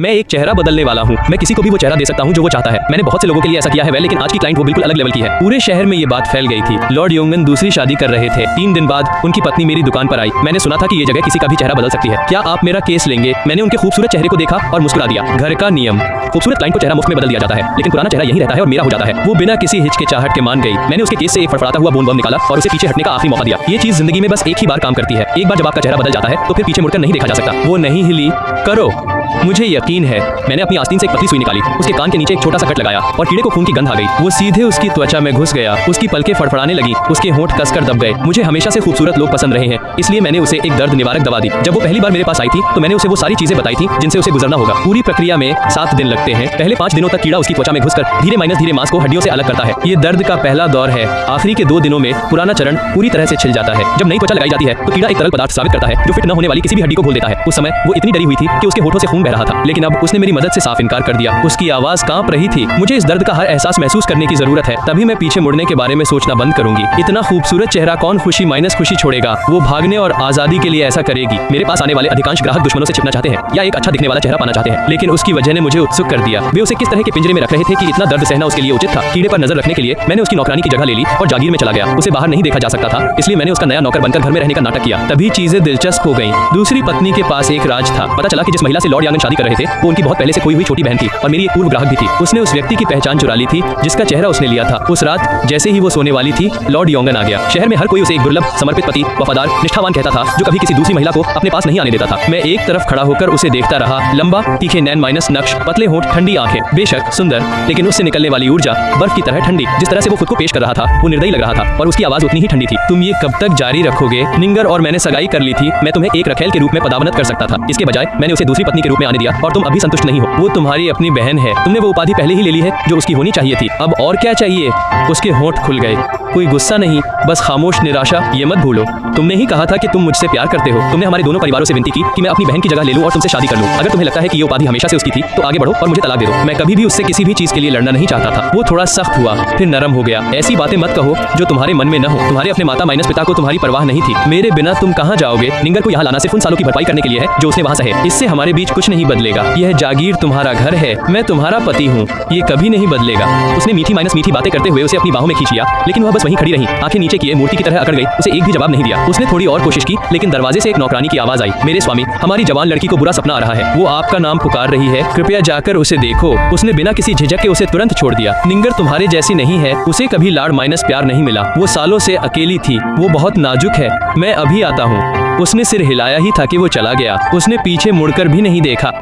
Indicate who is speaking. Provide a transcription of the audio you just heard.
Speaker 1: मैं एक चेहरा बदलने वाला हूँ। मैं किसी को भी वो चेहरा दे सकता हूँ जो वो चाहता है। मैंने बहुत से लोगों के लिए ऐसा किया है लेकिन आज की क्लाइंट वो बिल्कुल अलग लेवल की है। पूरे शहर में ये बात फैल गई थी। लॉर्ड योंगन दूसरी शादी कर रहे थे। 3 दिन बाद उनकी पत्नी मेरी दुकान पर आई। मैंने सुना था कि ये जगह किसी का भी चेहरा बदल सकती है। क्या आप मेरा केस लेंगे? मैंने उनके खूबसूरत चेहरे को देखा और मुस्कुरा दिया। घर का नियम, खूबसूरत क्लाइंट को चेहरा मुफ्त में बदल दिया जाता है लेकिन पुराना चेहरा यही रहता है और मेरा हो जाता है। वो बिना किसी हिचकिचाहट के मान गई। मैंने उसके केस से एक फड़फड़ाता हुआ बोन बम निकाला और उसे पीछे हटने का आखिरी मौका दिया। ये चीज जिंदगी में बस एक ही बार काम करती है। एक बार जब आपका चेहरा बदल जाता है तो फिर पीछे मुड़कर नहीं देखा जा सकता। वो नहीं हिली। करो, मुझे यकीन है। मैंने अपनी आस्तीन से एक पतली सुई निकाली, उसके कान के नीचे एक छोटा सा कट लगाया और कीड़े को खून की गंध आ गई। वो सीधे उसकी त्वचा में घुस गया। उसकी पलकें फड़फड़ाने लगी, उसके होंठ कसकर दब गए। मुझे हमेशा से खूबसूरत लोग पसंद रहे हैं, इसलिए मैंने उसे एक दर्द निवारक दवा दी। जब वो पहली बार मेरे पास आई थी तो मैंने उसे वो सारी चीजें बताई थी जिनसे उसे गुजरना होगा। पूरी प्रक्रिया में 7 दिन लगते हैं। पहले 5 दिनों तक कीड़ा उसकी त्वचा में घुसकर धीरे मांस को हड्डियों से अलग करता है। ये दर्द का पहला दौर है। आखिरी के 2 दिनों में पुराना चरण पूरी तरह से छिल जाता है। जब नई त्वचा लगाई जाती है तो कीड़ा एक तरल पदार्थ साबित करता है जो फिट न होने वाली किसी भी हड्डी को घोल देता है। उस समय वो इतनी डरी हुई थी कि उसके होठों से खून बह रहा था, लेकिन अब उसने मेरी मदद से साफ इनकार कर दिया। उसकी आवाज कांप रही थी। मुझे इस दर्द का हर एहसास महसूस करने की जरूरत है, तभी मैं पीछे मुड़ने के बारे में सोचना बंद करूंगी। इतना खूबसूरत चेहरा कौन खुशी माइनस खुशी छोड़ेगा? वो भागने और आजादी के लिए ऐसा करेगी। मेरे पास आने वाले अधिकांश ग्राहक दुश्मनों से छिपना चाहते हैं या एक अच्छा दिखने वाला चेहरा पाना चाहते हैं, लेकिन उसकी वजह ने मुझे उत्सुक कर दिया। वे उसे किस तरह के पिंजरे में रख रहे थे कि इतना दर्द सहना उसके लिए उचित था। कीड़े पर नजर रखने के लिए मैंने उसकी नौकरानी की जगह ले ली और जागीर में चला गया। उसे बाहर नहीं देखा जा सकता था, इसलिए मैंने उसका नया नौकर बनकर घर में रहने का नाटक किया। तभी चीजें दिलचस्प हो गईं। दूसरी पत्नी के पास एक राज था। पता चला कि जिस महिला से लॉर्ड यांगन शादी कर रहे थे वो उनकी बहुत पहले से खोई हुई छोटी बहन थी और मेरी एक पूर्व ग्राहक भी थी। उसने उस व्यक्ति की पहचान चुरा ली थी जिसका चेहरा उसने लिया था। उस रात जैसे ही वो सोने वाली थी, लॉर्ड योंगन आ गया। शहर में हर कोई उसे एक दुर्लभ, समर्पित पति, वफादार, निष्ठावान कहता था जो कभी किसी दूसरी महिला को अपने पास नहीं आने देता था। मैं एक तरफ खड़ा होकर उसे देखता रहा। लंबा, तीखे नैन माइनस नक्श, पतले होंठ, ठंडी आंखें। बेशक सुंदर, लेकिन उससे निकलने वाली ऊर्जा बर्फ की तरह ठंडी। जिस तरह से वो खुद को पेश कर रहा था वो निर्दयी लग रहा था और उसकी आवाज उतनी ही ठंडी थी। तुम ये कब तक जारी रखोगे? निंगर और मैंने सगाई कर ली थी। मैं तुम्हें एक रखेल के रूप में पदावनत कर सकता था। इसके बजाय मैंने उसे दूसरी पत्नी के रूप में आने दिया और तुम अभी संतुष्ट नहीं हो। वो तुम्हारी अपनी बहन है। तुमने वो उपाधि पहले ही ले ली है जो उसकी होनी चाहिए थी। अब और क्या चाहिए? उसके होंठ खुल गए। कोई गुस्सा नहीं, बस खामोश निराशा। ये मत भूलो, तुमने ही कहा था कि तुम मुझसे प्यार करते हो। तुमने हमारे दोनों परिवारों से विनती की कि मैं अपनी बहन की जगह ले लूं और तुमसे शादी कर लूं। अगर तुम्हें लगता है कि ये उपाधि हमेशा से उसकी थी तो आगे बढ़ो और मुझे तलाक दे दो। मैं कभी भी उससे किसी भी चीज के लिए लड़ना नहीं चाहता था। वो थोड़ा सख्त हुआ, फिर नरम हो गया। ऐसी बातें मत कहो जो तुम्हारे मन में न हो। तुम्हारे अपने माता माइनस पिता को तुम्हारी परवाह नहीं थी। मेरे बिना तुम कहाँ जाओगे? निंगर को यहाँ लाना सिर्फ उन सालों की भरपाई करने के लिए है जो उसने वहाँ सहे। इससे हमारे बीच कुछ नहीं बदलेगा। यह जागीर तुम्हारा घर है, मैं तुम्हारा पति हूँ, ये कभी नहीं बदलेगा। उसने मीठी माइनस मीठी बातें करते हुए उसे अपनी बाहों में खींच लिया, लेकिन वह बस वहीं खड़ी रही, आंखें नीचे किए मूर्ति की तरह अकड़ गई। उसे एक भी जवाब नहीं दिया। उसने थोड़ी और कोशिश की, लेकिन दरवाजे से एक नौकरानी की आवाज आई। मेरे स्वामी, हमारी जवान लड़की को बुरा सपना आ रहा है। वो आपका नाम पुकार रही है, कृपया जाकर उसे देखो। उसने बिना किसी झिझक के उसे तुरंत छोड़ दिया। निंगर तुम्हारे जैसी नहीं है। उसे कभी लाड़ माइनस प्यार नहीं मिला। वो सालों से अकेली थी। वो बहुत नाजुक है। मैं अभी आता हूँ। उसने सिर हिलाया ही था कि वो चला गया। उसने पीछे मुड़कर भी नहीं देखा।